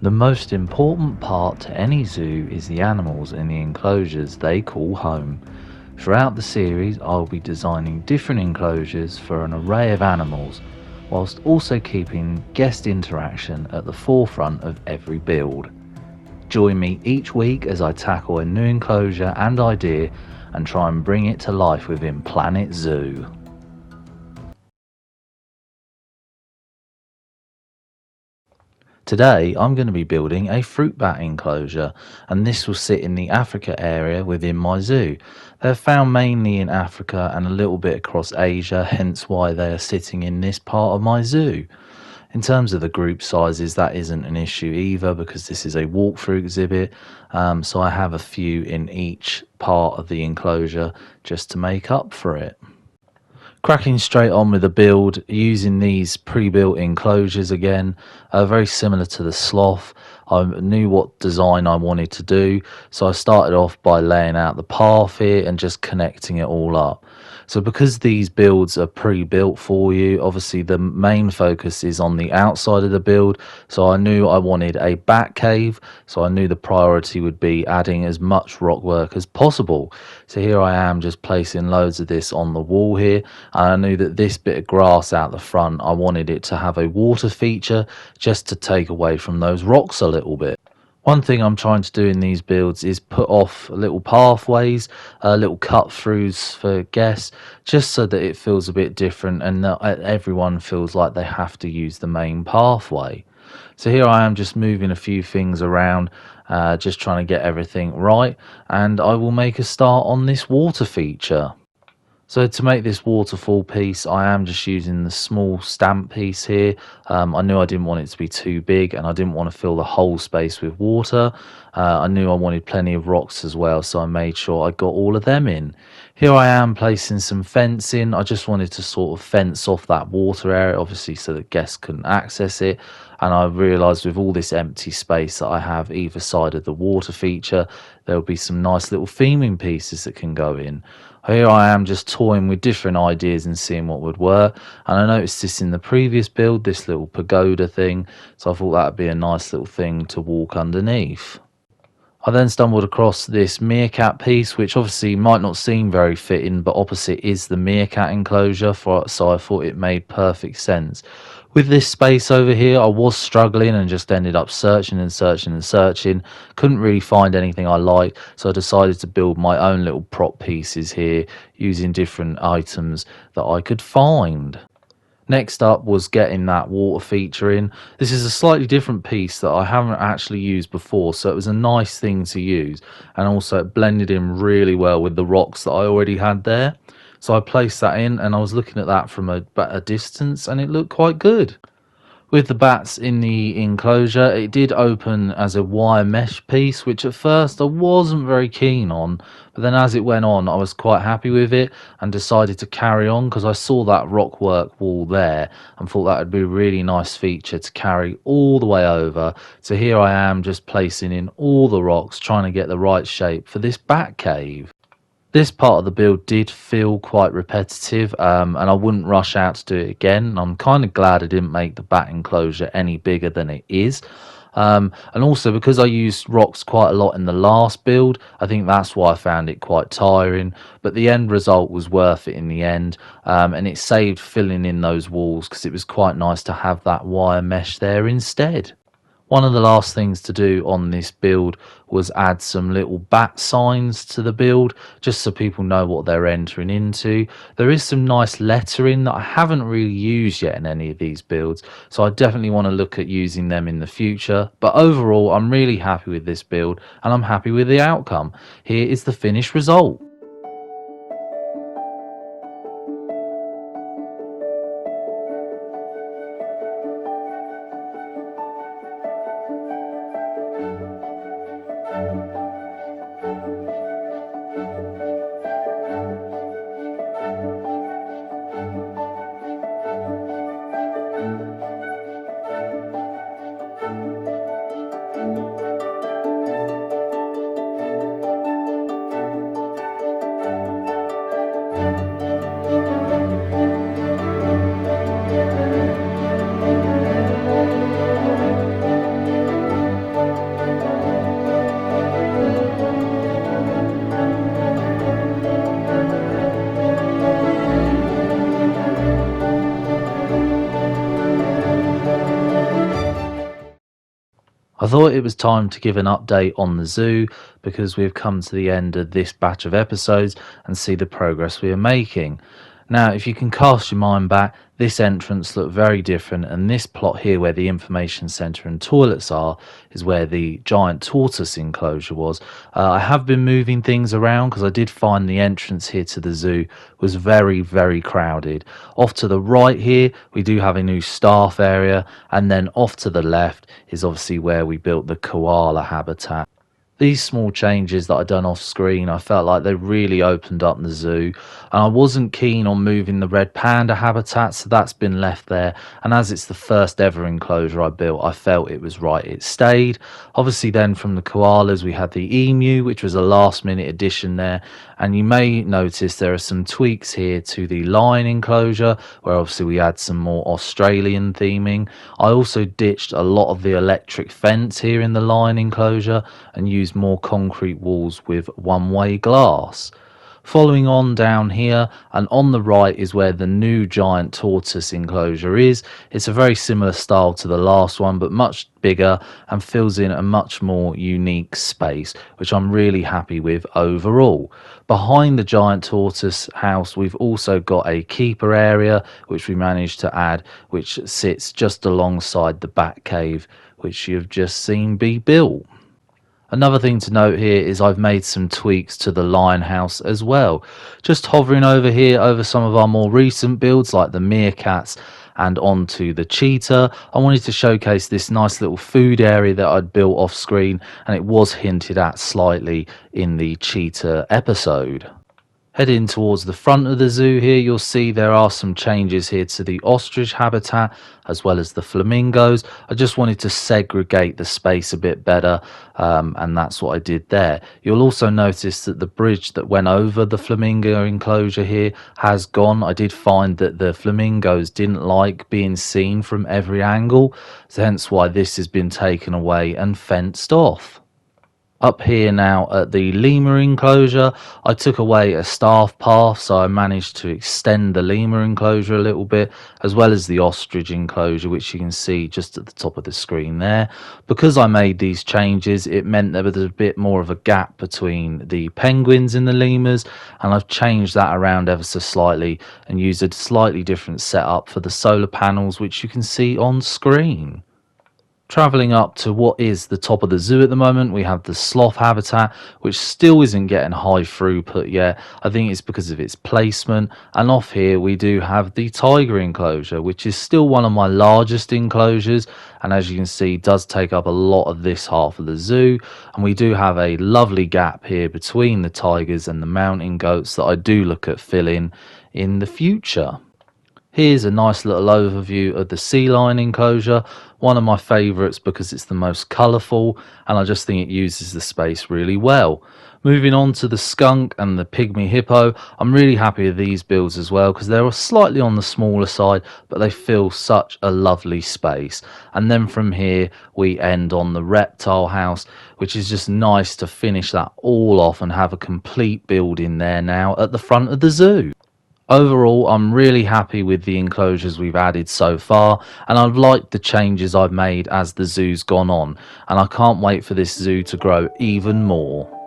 The most important part to any zoo is the animals in the enclosures they call home. Throughout the series, I'll be designing different enclosures for an array of animals, whilst also keeping guest interaction at the forefront of every build. Join me each week as I tackle a new enclosure and idea and try and bring it to life within Planet Zoo. Today I'm going to be building a fruit bat enclosure, and this will sit in the Africa area within my zoo. They're found mainly in Africa and a little bit across Asia, hence why they are sitting in this part of my zoo. In terms of the group sizes, that isn't an issue either because this is a walkthrough exhibit, so I have a few in each part of the enclosure just to make up for it. Cracking straight on with the build using these pre-built enclosures again, very similar to the sloth. I knew what design I wanted to do, so I started off by laying out the path here and just connecting it all up. So because these builds are pre-built for you, obviously the main focus is on the outside of the build. So I knew I wanted a bat cave, so I knew the priority would be adding as much rock work as possible. So here I am just placing loads of this on the wall here, and I knew that this bit of grass out the front, I wanted it to have a water feature just to take away from those rocks a little bit. One thing I'm trying to do in these builds is put off little pathways, little cut throughs for guests, just so that it feels a bit different and that everyone feels like they have to use the main pathway. So here I am just moving a few things around, just trying to get everything right, and I will make a start on this water feature. So to make this waterfall piece, I am just using the small stamp piece here. I knew I didn't want it to be too big and I didn't want to fill the whole space with water. I knew I wanted plenty of rocks as well, so I made sure I got all of them in. Here I am placing some fencing. I just wanted to sort of fence off that water area, obviously so that guests couldn't access it. And I realised with all this empty space that I have either side of the water feature, there'll be some nice little theming pieces that can go in. Here I am just toying with different ideas and seeing what would work. And I noticed this in the previous build, this little pagoda thing. So I thought that would be a nice little thing to walk underneath. I then stumbled across this meerkat piece, which obviously might not seem very fitting, but opposite is the meerkat enclosure, so I thought it made perfect sense. With this space over here, I was struggling and just ended up searching and searching and searching. Couldn't really find anything I liked, so I decided to build my own little prop pieces here using different items that I could find. Next up was getting that water feature in. This is a slightly different piece that I haven't actually used before, so it was a nice thing to use, and also it blended in really well with the rocks that I already had there. So I placed that in and I was looking at that from a distance and it looked quite good. With the bats in the enclosure, it did open as a wire mesh piece, which at first I wasn't very keen on, but then as it went on, I was quite happy with it and decided to carry on because I saw that rock work wall there and thought that would be a really nice feature to carry all the way over. So here I am just placing in all the rocks, trying to get the right shape for this bat cave. This part of the build did feel quite repetitive, and I wouldn't rush out to do it again. I'm kind of glad I didn't make the bat enclosure any bigger than it is. And also because I used rocks quite a lot in the last build, I think that's why I found it quite tiring. But the end result was worth it in the end, and it saved filling in those walls because it was quite nice to have that wire mesh there instead. One of the last things to do on this build was add some little bat signs to the build, just so people know what they're entering into. There is some nice lettering that I haven't really used yet in any of these builds, so I definitely want to look at using them in the future. But overall, I'm really happy with this build and I'm happy with the outcome. Here is the finished result. I thought it was time to give an update on the zoo because we've come to the end of this batch of episodes and see the progress we are making. Now, if you can cast your mind back, this entrance looked very different, and this plot here where the information centre and toilets are is where the giant tortoise enclosure was. I have been moving things around because I did find the entrance here to the zoo was very crowded. Off to the right here we do have a new staff area, and then off to the left is obviously where we built the koala habitat. These small changes that I done off screen, I felt like they really opened up the zoo, and I wasn't keen on moving the red panda habitat, so that's been left there. And as it's the first ever enclosure I built, I felt it was right it stayed. Obviously then from the koalas we had the emu, which was a last minute addition there, and you may notice there are some tweaks here to the lion enclosure where obviously we had some more Australian theming. I also ditched a lot of the electric fence here in the lion enclosure and used more concrete walls with one-way glass. Following on down here and on the right is where the new giant tortoise enclosure is. It's a very similar style to the last one but much bigger and fills in a much more unique space, which I'm really happy with overall. Behind the giant tortoise house we've also got a keeper area which we managed to add, which sits just alongside the bat cave which you've just seen be built. Another thing to note here is I've made some tweaks to the lion house as well. Just hovering over here over some of our more recent builds like the meerkats and onto the cheetah, I wanted to showcase this nice little food area that I'd built off screen, and it was hinted at slightly in the cheetah episode. Heading towards the front of the zoo here, you'll see there are some changes here to the ostrich habitat as well as the flamingos. I just wanted to segregate the space a bit better, and that's what I did there. You'll also notice that the bridge that went over the flamingo enclosure here has gone. I did find that the flamingos didn't like being seen from every angle, so hence why this has been taken away and fenced off. Up here now at the lemur enclosure, I took away a staff path, so I managed to extend the lemur enclosure a little bit, as well as the ostrich enclosure, which you can see just at the top of the screen there. Because I made these changes, it meant there was a bit more of a gap between the penguins and the lemurs, and I've changed that around ever so slightly and used a slightly different setup for the solar panels, which you can see on screen. Travelling up to what is the top of the zoo at the moment, we have the sloth habitat, which still isn't getting high throughput yet. I think it's because of its placement. And off here we do have the tiger enclosure, which is still one of my largest enclosures, and as you can see does take up a lot of this half of the zoo. And we do have a lovely gap here between the tigers and the mountain goats that I do look at filling in the future. Here's a nice little overview of the sea lion enclosure, one of my favourites because it's the most colourful and I just think it uses the space really well. Moving on to the skunk and the pygmy hippo, I'm really happy with these builds as well because they're slightly on the smaller side but they fill such a lovely space. And then from here we end on the reptile house, which is just nice to finish that all off and have a complete build in there now at the front of the zoo. Overall, I'm really happy with the enclosures we've added so far, and I've liked the changes I've made as the zoo's gone on, and I can't wait for this zoo to grow even more.